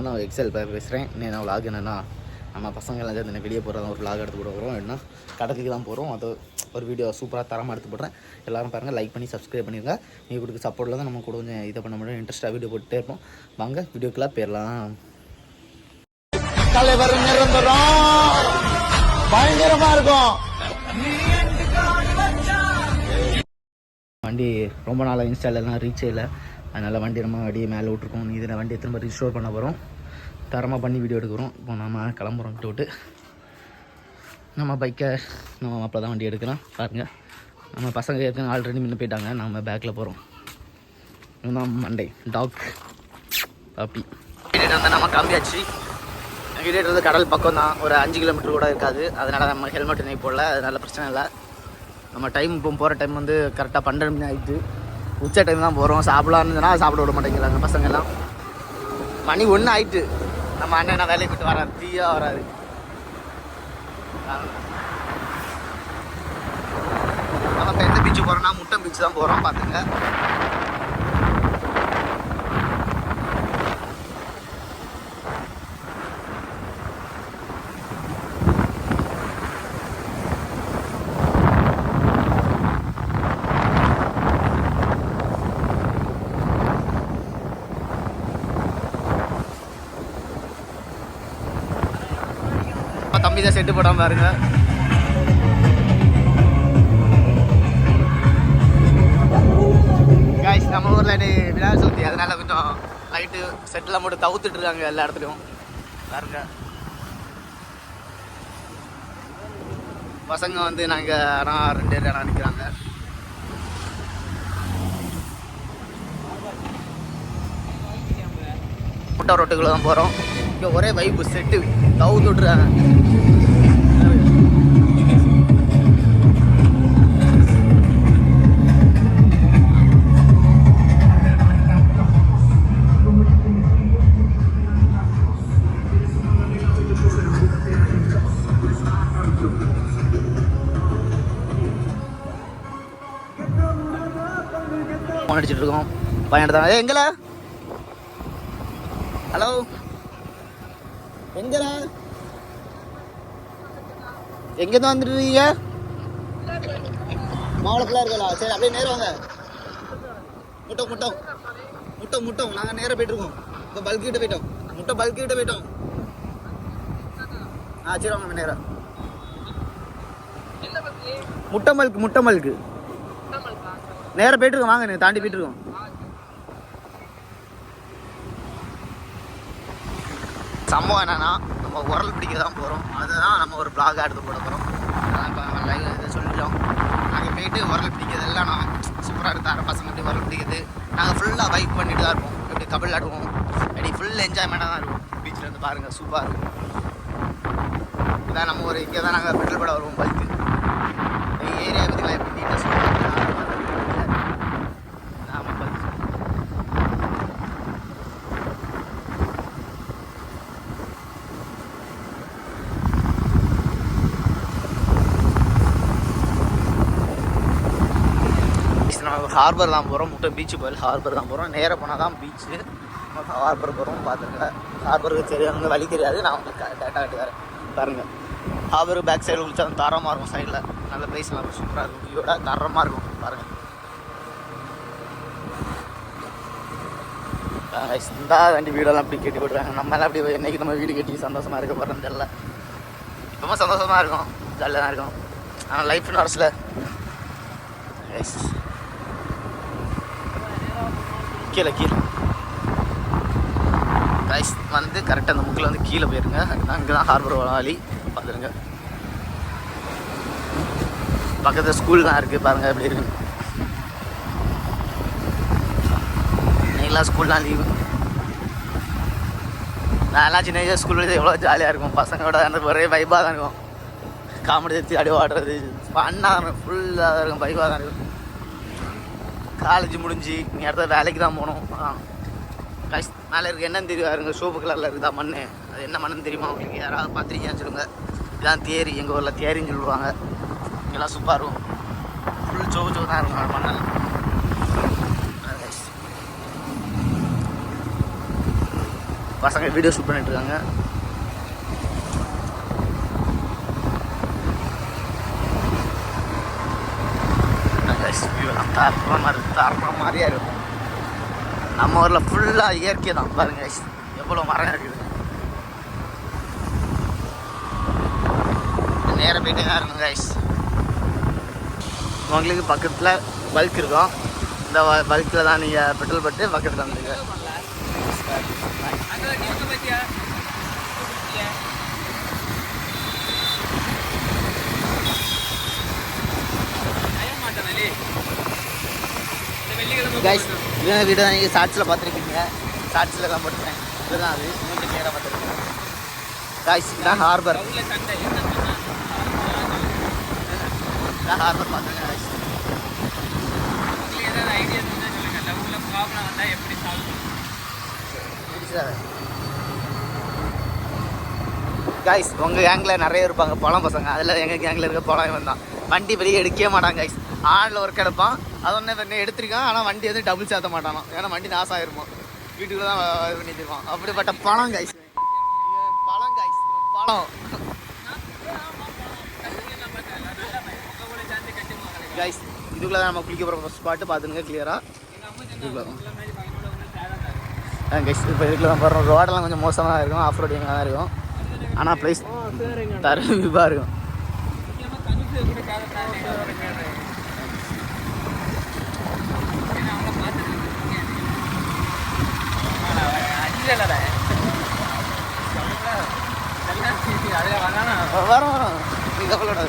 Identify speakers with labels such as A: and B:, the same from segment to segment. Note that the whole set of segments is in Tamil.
A: நான் எக்ஸல் பேசுகிறேன். நான் விளாக் என்னென்னா நம்ம பசங்கள்லாம் சேர்ந்து வெளியே போகிறதா ஒரு விளாக் எடுத்து போட போகிறோம். என்ன கடலுக்கு தான் போகிறோம். அது ஒரு வீடியோ சூப்பராக தரமாக எடுத்து போடுறேன். எல்லோரும் பாருங்கள், லைக் பண்ணி சப்ஸ்கிரைப் பண்ணிடுங்க. நீங்கள் கொடுக்க சப்போர்ட்டில் தான் நம்ம கூட கொஞ்சம் இதை பண்ண முடியும். இன்ட்ரெஸ்ட்டாக வீடியோ போட்டுட்டே இருப்போம். வாங்க வீடியோக்கெல்லாம் போயிடலாம்.
B: தலைவர் நிரந்தரம் பயங்கரமாக இருக்கும்.
A: வண்டி ரொம்ப நாளாக இன்ஸ்டாலெலாம் ரீச் இல்லை. அதனால் வண்டி நம்ம வண்டியை மேலே விட்ருக்கோம். இதில் வண்டியை திரும்ப ரீஸ்டோர் பண்ண போகிறோம். தரமாக பண்ணி வீடியோ எடுக்கிறோம். இப்போ நம்ம கிளம்புறோம் விட்டு நம்ம பைக்கை நம்ம மாப்பிள்ள தான் வண்டி எடுக்கிறோம். பாருங்கள், நம்ம பசங்க ஏற்கனவே ஆல்ரெடி முன்ன போயிட்டாங்க. நம்ம பேக்கில் போகிறோம். இதுதான் மண்டே டாக் பாப்பி. வீட்டு வந்து நம்ம கிளம்பியாச்சு. வீட்டு வந்து கடல் பக்கம் தான், ஒரு 5 கிலோமீட்டர் கூட இருக்காது. அதனால் நம்ம ஹெல்மெட் நெய் போடல, அதனால் பிரச்சனை இல்லை. நம்ம டைம் இப்போ போகிற டைம் வந்து கரெக்டாக 12 மணி ஆகிட்டு. உச்ச டைம் தான் போகிறோம். சாப்பிடலான்னு சாப்பிட விட மாட்டேங்கிறாங்க பசங்கள்லாம். மணி 1 ஆகிட்டு. நம்ம அண்ணன் நான் வேலைக்கு போய்ட்டு வராரு, ஃப்ரீயாக வராது. நம்ம இப்போ எந்த பீச்சு போகிறோம்னா முட்டம் பீச்சு தான் போகிறோம். பார்த்துங்க, தம்பி தான் செட்டு போடாமல் பாருங்க. காய்ஸ், நம்ம ஊரில் விநாயகர் சதுர்த்தி, அதனால கொஞ்சம் லைட்டு செட்டெல்லாம் போட்டு தவுத்துட்டு இருக்காங்க எல்லா இடத்துலையும் பாருங்க. பசங்க வந்து நாங்கள் ஆனால் 2 பேர் நிற்கிறாங்க. முட்டை ரோட்டுக்குள்ளே தான் போகிறோம். இங்கே ஒரே வைப்பு செட்டு தவுத்து விட்றாங்க. ஃபோன் அடிச்சுட்டு இருக்கோம். பையன் எடுத்தாங்க. எங்கல ஹலோ எங்கடா, எங்கேருந்து வந்துட்டுருக்கீங்க? மாவளத்தில் இருக்கா? சரி, அப்படியே நேரம் வாங்க. முட்டம் நாங்கள் நேராக போய்ட்டுருக்கோம். இப்போ பல்கிட்ட போயிட்டோம். பல்கிட்ட போயிட்டோம். சரி வாங்க நேராக. முட்டை மல்க்கு நேராக போய்ட்டுருக்கோம். வாங்க, நீங்கள் தாண்டி போய்ட்டுருக்கோம். சம்பவம் என்னன்னா, நம்ம உரல் பிடிக்க தான் போகிறோம். அதுதான் நம்ம ஒரு பிளாகாக எடுத்து போட போகிறோம். அதான் இப்போ இதை சொல்லிட்டோம். நாங்கள் போயிட்டு உரல் பிடிக்கிறதெல்லாம் நான் சூப்பராக எடுத்தார பசங்க அப்படி உரல் பிடிக்கிறது. நாங்கள் ஃபுல்லாக வைப் பண்ணிட்டு தான் இருப்போம். எப்படி கபல் ஆடுவோம், அப்படி ஃபுல் என்ஜாய்மெண்ட்டாக தான் இருக்கும். பீச்சில் வந்து பாருங்கள், சூப்பராக இருக்கும். இதான் நம்ம ஒரு இங்கே தான் நாங்கள் பெட்ரோல் போட வருவோம். பைக்கு ஏரியா பற்றிலாம் எப்படி நீட்டாக சொல்லுவாங்க. ஹார்பர் தான் போகிறோம். முட்டை பீச்சு போய் ஹார்பர் தான் போகிறோம். நேராக போனால் தான் பீச்சு. ஹார்பர் போகிறோம். பார்த்துருங்க, ஹார்பருக்கு தெரியும், வழி தெரியாது. நான் உங்களுக்கு டேட்டா காட்டி வரேன் பாருங்கள். ஹார்பருக்கு பேக் சைடு குளிச்சா தரமாக இருக்கும். சைடில் நல்ல பிளேஸ், நல்லா சூப்பராக இருக்கும். வியூவோட தரமாக இருக்கும் பாருங்கள். இந்த வண்டி வீடெல்லாம் அப்படி கட்டி விடுறாங்க. நம்மளாம் அப்படி என்றைக்கு நம்ம வீடு கட்டி சந்தோஷமாக இருக்க போகிறோம் தெரியல. இப்போவும் சந்தோஷமாக இருக்கும், ஜாலியாக தான் இருக்கும். ஆனால் லைஃப் நர்ஸில் கீழே கைஸ் வந்து கரெக்டாக அந்த முக்கில் வந்து கீழே போயிருங்க. அங்கே தான் ஹார்பர் வாலி பார்த்துருங்க. பக்கத்தில் ஸ்கூல் தான் இருக்குது பாருங்கள் எப்படி இருக்கு. நீங்களாம் ஸ்கூல்லாம் லீவு. நான்லாம் சின்ன வயசு ஸ்கூலில் எவ்வளோ ஜாலியாக இருக்கும். பசங்களோட அந்த ஒரே வைப்பாக தான் இருக்கும். காமெடி எடுத்து அடி ஆடுறது ஃபன்னாக ஃபுல்லாக இருக்கும். வைப்பாக தான் இருக்கும். காலேஜ் முடிஞ்சு நீ அடுத்த வேலைக்கு தான் போகணும். மேலே இருக்குது என்னன்னு தெரியாருங்க, சோப்பு கலரில் இருக்குதா மண். அது என்ன மண்ணுன்னு தெரியுமா உங்களுக்கு? யாராவது பார்த்துருக்கீங்கன்னு சொல்லுங்க. இதான் தேரி, எங்கள் ஊரில் தேரின்னு சொல்லுவாங்க. இங்கெல்லாம் சூப்பராக இருக்கும். ஃபுல் சோப்பு தான் இருக்கும் மண்ணெல்லாம். பசங்க வீடியோ ஷூட் பண்ணிட்டு இருக்காங்க. தர மாதிரியா இருக்கும். நம்ம ஊரில் ஃபுல்லாக இயற்கை தான் பாருங்க கைஸ், எவ்வளோ மரம் இருக்குது. நேரம் போயிட்டே தான் இருக்கும் கைஸ். உங்களுக்கு பக்கத்தில் பல்க் இருக்கும். இந்த பல்கில் தான் நீங்கள் பெட்ரோல் போட்டு பக்கத்தில் வந்துங்க. கைஸ் இவங்க வீடு தான் நீங்கள் ஷார்ட்ஸில் பார்த்துருக்கீங்க. ஷார்ட்ஸில் தான் போட்டுருக்கேன். இதுதான் அது கொஞ்சம் நேராக பார்த்துருக்கேன் கைஸ். இதான் ஹார்பர். இதான் ஹார்பர் பார்த்துருக்கேன் கைஸ். கைஸ் உங்கள் கேங்கில் நிறைய இருப்பாங்க பழம் பசங்க. அதில் எங்கள் கேங்கில் இருக்க பழம் இவன் தான். வண்டி வெளியே எடுக்கவே மாட்டாங்க கைஸ். ஆனில் ஒர்க் எடுப்பான். அது ஒன்று எடுத்திருக்கான். ஆனால் வண்டி வந்து டபுள் சேர்த்த மாட்டானோ, ஏன்னா வண்டி நாசம் ஆகிருப்போம். வீட்டுக்குள்ள தான் இது பண்ணி தருவான். அப்படிப்பட்ட பழம் கைஸ். பழம் கைஸ், பழம் கைஸ். இதுக்குள்ள தான் நம்ம குளிக்க போகிற ஸ்பாட்டு பார்த்துங்க கிளியராக. கைஸ் இப்போ இதுக்குள்ள தான் போகிறோம். ரோடெல்லாம் கொஞ்சம் மோசமாக தான் இருக்கும், ஆஃப் ரோடிங்காக தான் இருக்கும். ஆனால் ப்ரைஸ் தரவிப்பாக இருக்கும். வரோம் வரோம் நீங்க கவலைப்பட.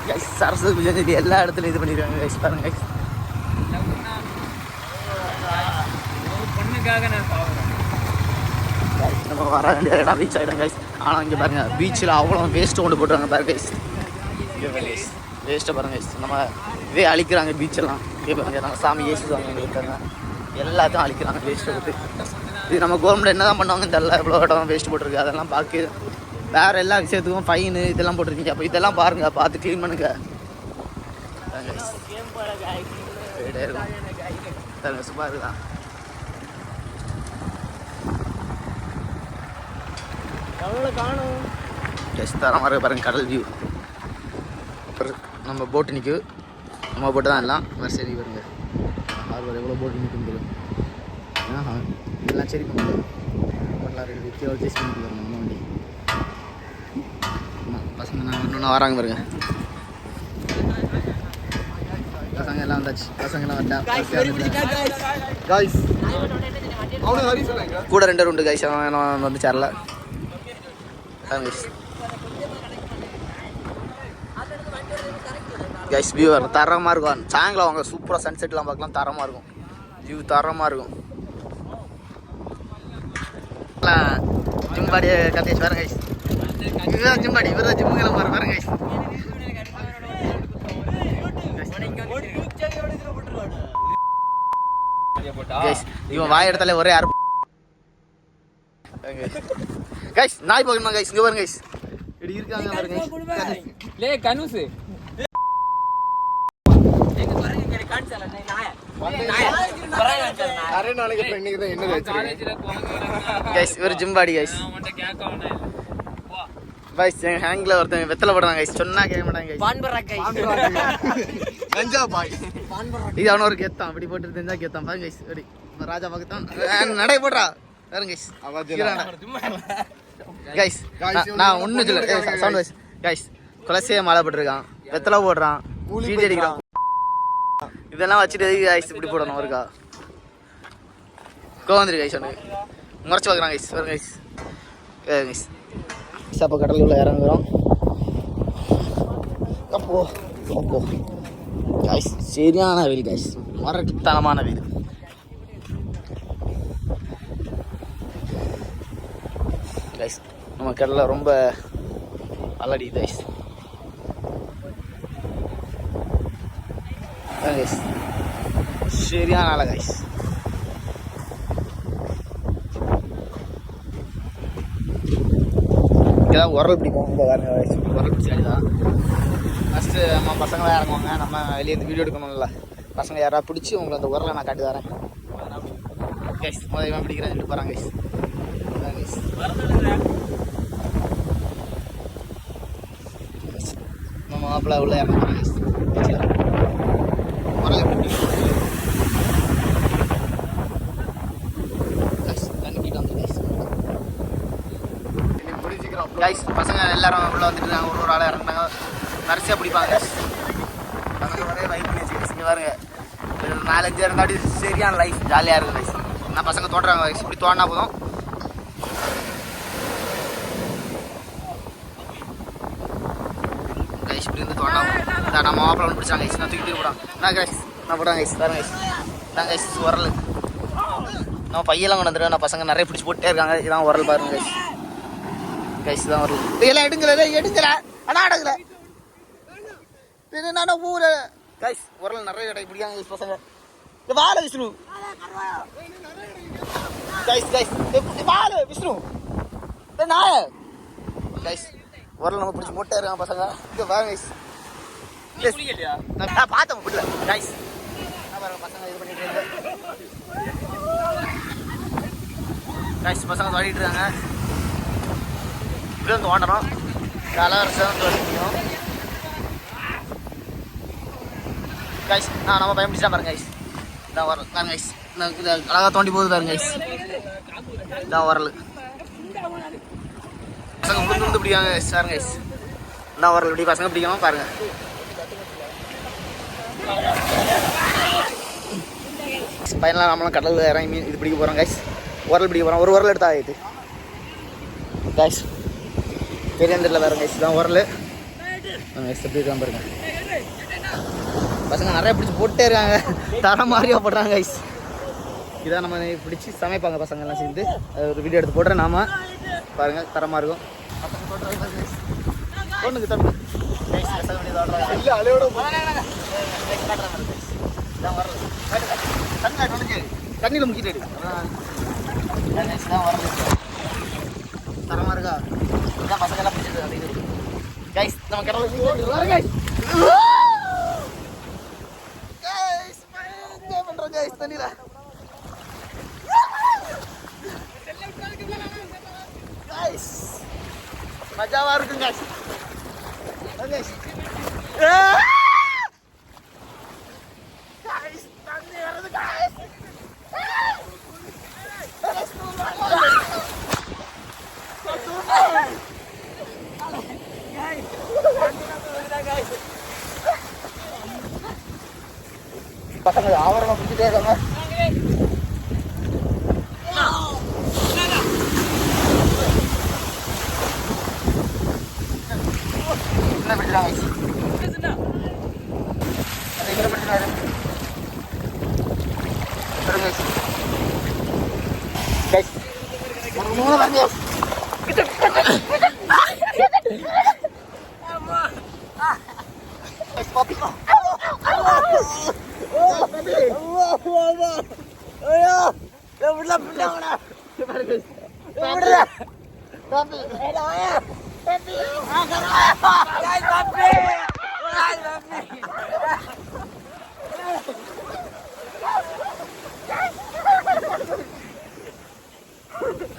A: கைஸ் சரஸ்வதி பூஜை சொல்லி எல்லா இடத்துலையும் இது பண்ணிடுவாங்க கைஸ். பாருங்க கைஸ், நம்ம வர வேண்டிய இடம் ரீச் ஆகிடும் கைஸ். ஆனால் இங்கே பாருங்க பீச்சில் அவ்வளோ வேஸ்ட்டு கொண்டு போட்டுருவாங்க பாருங்க கைஸ். வேஸ்ட்டை பாருங்க கைஸ். நம்ம இதே அழிக்கிறாங்க பீச்செல்லாம். பாருங்க நம்ம சாமி ஏசுவாங்க இருக்காங்க, எல்லாத்தையும் அழிக்கிறாங்க வேஸ்ட்டை போட்டு. இது நம்ம கவர்மெண்ட் என்ன தான் பண்ணுவாங்கன்னு தெரியல. எவ்வளோ இடம் வேஸ்ட்டு போட்டிருக்கு அதெல்லாம் பார்க்க. வேறு எல்லா விஷயத்துக்கும் ஃபைனு இதெல்லாம் போட்டிருக்கீங்க. அப்போ இதெல்லாம் பாருங்கள், பார்த்து க்ளீன் பண்ணுங்க. சூப்பராக இருக்குதான் எவ்வளோ காணும் ஜஸ்ட் தர மாதிரி பாருங்கள். கடல் வியூ. அப்புறம் நம்ம போட்டு நிற்கும். நம்ம போட்டு தான் எல்லாம் சரி வருங்க. ஹார்பர் எவ்வளோ போட்டு நிற்கும் தெரியும். ஆஹா இதெல்லாம் சரி பண்ணுங்க. பண்ணலாம் ரெண்டு விற்க வச்சு பண்ணிட்டு வரணும் நம்ம வண்டி. பசங்க நான் இன்னொன்று வராங்க பாருங்க. பசங்க எல்லாம் வந்தாச்சு. பசங்கெல்லாம் வந்தா கூட 2 பேர் உண்டு கைஸ். அவன் வந்து சேரல கைஸ். வியூ வரும் தரமாக இருக்கும். சாயங்காலம் அவங்க சூப்பராக சன்செட்லாம் பார்க்கலாம். தரமாக இருக்கும் வியூ, தரமாக இருக்கும். ஜிம்பாடி கத்தேஷ் பாருங்க கைஸ். இதுதான் ஜிம்பாடி. இவர் தான் ஜிம்முங்கிற மாதிரி பாருங்க கைஸ். கைஸ் இவன் வாய் இடத்துல ஒரே யாரும் கைஸ் நாய் போகணுமா கைஸ். இங்கே பாருங்க கைஸ், இப்படி இருக்காங்க பாருங்க. லே கனுசு கைஸ் இவர் ஜிம்பாடி கைஸ். கைஸ் எங்கள் ஹேங்கில் ஒருத்தன் வெத்தலை போடுறாங்க கைஸ். சொன்னா கேட்க மாட்டாங்க கைஸ். இது அவன ஒரு கெத்தான். அப்படி போட்டு தெரிஞ்சா கெத்தான் பாருங்க கைஸ். அப்படி ராஜா பக்கத்தான் நடை போடுறா பாருங்க கைஸ். கைஸ் நான் ஒன்றும் சொல்ல சவுண்ட் கைஸ். கைஸ் குலசையை மாலை போட்டுருக்கான், வெத்தலை போடுறான், வீடியோ அடிக்கிறான். இதெல்லாம் வச்சுட்டு கைஸ் இப்படி போடணும் இருக்கா. கோவந்திரி கைஸ் ஒன்று முறைச்சி பார்க்குறான் கைஸ். வரும் கைஸ் கைஸ். அப்போ கடல் உள்ள இறங்குறோம். அப்போ அப்போ கைஸ் சரியான வெயில் கைஸ், மரத்தனமான வெயில். கைஸ் நம்ம கடலில் ரொம்ப அலடி கைஸ். கைஸ் சரியான ஆள கைஸ். இங்கேதான் உரல் பிடிக்கும். இந்த உரல் பிடிச்சி அடிதான் ஃபஸ்ட்டு நம்ம பசங்களாம் இறங்குவாங்க. நம்ம வெளியே இருந்து வீடியோ எடுக்கணும்ல, பசங்க யாராவது பிடிச்சி உங்களை அந்த உரலை நான் காட்டி தரேன் கைஸ். முதல்ல பிடிக்கிறேன் சொல்லிட்டு போகிறாங்க கைஸ். கைஸ். நம்ம மாப்பிள்ள உள்ள இறங்க கைஸ். வரல எப்படி கைஸ். பசங்க எல்லாரும் உள்ள வந்துட்டு இருக்காங்க. ஒரு ஆளாக இறங்கினாங்க. வரிசையாக பிடிப்பாங்க கைஸ். பசங்க ஒரே வைப் பண்ணி வச்சுக்கிட்டு பாருங்க. 4-5 இருந்தாடி சரியான லைஃப் ஜாலியாக இருக்குது கைஸ். நான் பசங்க தோட்டுறாங்க கைஸ். இப்படி தோண்டினா போதும். கைஸ் இப்படி இருந்து தோண்டா போதும். நம்ம மாப்பிள்ள ஒன்று பிடிச்சாங்க கைஸ். நான் தூக்கிட்டு போடான். நான் கைஸ் நான் போடுறேன் கைஸ். பாருங்க கைஸ். இதான் கைஸ் உரல். நம்ம பையெல்லாம் கொண்டு வந்துடுவேன். நான் பசங்க நிறைய பிடிச்சி போட்டே இருக்காங்க. இதான் உரல் பாருங்க கைஸ். கைஸ் தான் வரல. இதெல்லாம் எடுங்கல ஆனால் அடங்கல நானா ஊர கைஸ். உரல் நிறைய கடை பிடிக்காங்க கைஸ் பசங்க. வாழ விஷ்ணு கைஸ். கைஸ் வாழ விஷ்ணு நாய கைஸ். உரல் நம்ம பிடிச்சி போட்டே இருக்காங்க பசங்க. இங்கே வாங்க கைஸ். நான் பார்த்தேன் பிடில கைஸ். பாருங்க பசங்க இது பண்ணிட்டு இருக்காங்க கைஸ். பசங்க தோண்டிட்டு இருக்காங்க. இப்படி வந்து தோண்டணும். கலர்ஸாக வந்து வச்சுக்கணும் கைஸ். நம்ம பயன்படுத்திட்டா பாருங்க கைஸ். இதான் வரல் பாருங்க கைஸ். அழகாக தோண்டி போகுது பாருங்க கைஸ். இதான் வரல். பசங்க உளுந்து பிடிக்காங்க கைஸ். பாருங்க கைஸ். இதான் வரல். இப்படி பசங்க பிடிக்கணும் பாருங்க. பையனெலாம் நம்மளாம் கடலில் இறங்கி மீன் இது பிடிக்க போகிறோம் கைஸ். உரல் பிடிக்க போகிறோம். ஒரு உரல் எடுத்தா ஆகிட்டு கைஸ். பெரியந்தில் வேறு கைஸ். தான் உரல் கைஸ். எப்படி இருக்கான் பாருங்க. பசங்க நிறைய பிடிச்சி போட்டே இருக்காங்க. தர மாதிரியா போடுறாங்க கைஸ். இதான் நம்ம பிடிச்சி சமைப்பாங்க பசங்க எல்லாம் சேர்ந்து. ஒரு வீடியோ எடுத்து போடுறேன். நாம பாருங்க தரமாக இருக்கும். பசங்க போட்டுறாங்க கைஸ். பொண்ணுக்கு தம்பி கைஸ். தண்ணியில் முக்கிட்டு தான் வரல. தரமாக இருக்கா? இதான் பசங்க எல்லாம் பிடிச்சிட்டு அந்த இது கைஸ். நம்ம கடவுள் கைஸ். என்ன பண்ணுறோம் கைஸ் தண்ணியில். கைஸ் மஜாவாக இருக்கும் கைஸ். கைஸ் தண்ணி வருது கைஸ். பசங்க ஆவரணம் பிடிச்சிட்டே இருக்காங்க. என்ன பிடிக்கிறாங்க ஒரு 3 வந்து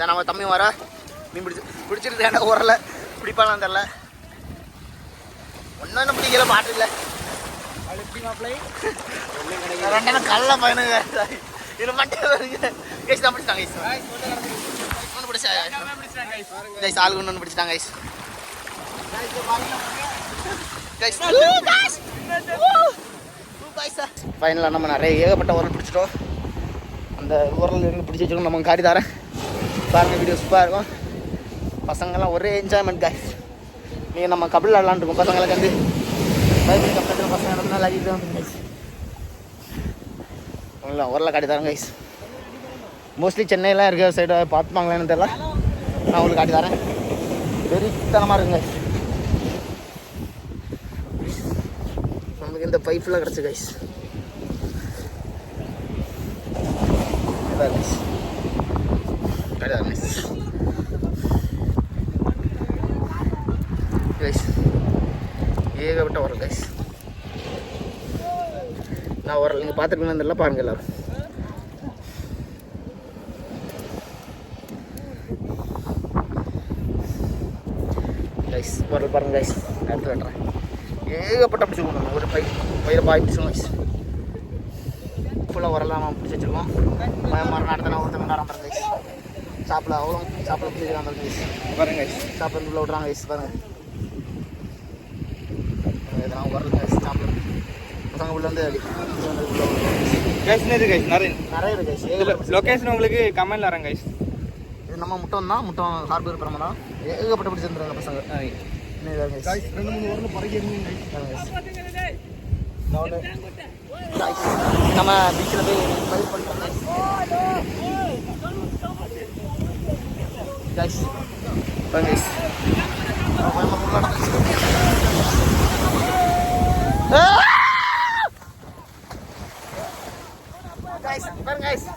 A: நம்ம தம்பி வர மீன் பிடிச்சிருக்கு. ஏன்னா உரல பிடிப்பானான்னு தெரில. ஒன்றும் என்ன பிடிக்கல மாட்டு இல்லை. ரெண்டு கல்ல பையனுங்க. இது மட்டும் கேஸ் தான் பிடிச்சிட்டாங்க ஒன்று பிடிச்சா ஆளுக்கு ஒன்று பிடிச்சிட்டாங்க ஃபைனலாக நம்ம நிறைய ஏகப்பட்ட உரல் பிடிச்சிட்டோம். அந்த உரல் இருந்து பிடிச்சி வச்சுக்கணும். நம்ம காட்டி தரேன் பாருங்க. வீடியோ சூப்பராக இருக்கும். பசங்கள்லாம் ஒரே என்ஜாய்மெண்ட் கைஸ். நீங்கள் நம்ம கபடி விளாட்லான் இருக்கோம். பசங்களுக்கு வந்து பைபிள் கப்பத்தில் பசங்க நல்லா தான் கைஸ். இல்லை உரலை காட்டி தரேன் கைஸ். மோஸ்ட்லி சென்னையெல்லாம் இருக்கிற சைடு பார்த்துப்பாங்களேன்னு தெரியல. நான் உங்களுக்கு காட்டி தரேன். வெறித்தனமாக இருக்குங்க. நமக்கு இந்த பைப்பெலாம் கிடச்சி கைஸ். கைஸ் ஏகப்பட்ட உரல் கைஸ். நான் உரல் நீங்கள் பார்த்துருக்கீங்கன்னு தெரியல. பாருங்கள் எல்லோரும். கைஸ் வரல் பாருங்க கைஸ் எடுத்து வெட்டுறேன் ஏகப்பட்ட பிடிச்சி கொண்டு ஒரு பயிரை பாய் பிடிச்சோம் கைஸ் ஃபுல்லாக வரலாமல் பிடிச்சி வச்சுருக்கோம் மரம் அடுத்த நான் ஒருத்தவங்க நேரம் பாருங்க கைஸ் சாப்பிட அவ்வளோ சாப்பிட பிடிச்சிருக்காங்க கைஸ் பாருங்க கைஸ் சாப்பிட உள்ள விட்றாங்க கைஸ் பாருங்க இதெல்லாம் வரல கைஸ் சாப்பிட பசங்க உள்ள வந்து
C: கைஸ் இது கைஸ் நிறைய
A: இருக்கு கைஸ்
C: லொகேஷன் உங்களுக்கு கமெண்ட்ல வரேன் கைஸ்.
A: இது நம்ம முட்டம் தான் முட்டம் ஹார்பர் பிரம தான் ஏகப்பட்ட பிடிச்சிருந்துருங்க பசங்க
B: கைஸ் 2-3 ஊர்ல பறக்கி இருந்தீங்க
A: நம்ம பீச்சில் போய் ஃபைட் பண்ணுறோம் கைஸ் பாருங்க கைஸ் பாருங்க கைஸ்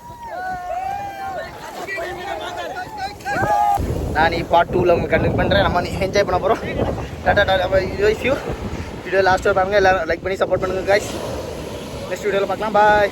A: நான் பார்ட் 2ல உங்களுக்கு கண்டினியூ பண்ணுறேன். நம்ம என்ஜாய் பண்ண போகிறோம். டாடா வீடியோ லாஸ்ட்டாக பாருங்கள். எல்லோரும் லைக் பண்ணி சப்போர்ட் பண்ணுங்கள் கைஸ். நெக்ஸ்ட் வீடியோவில் பார்க்கலாம். பாய்.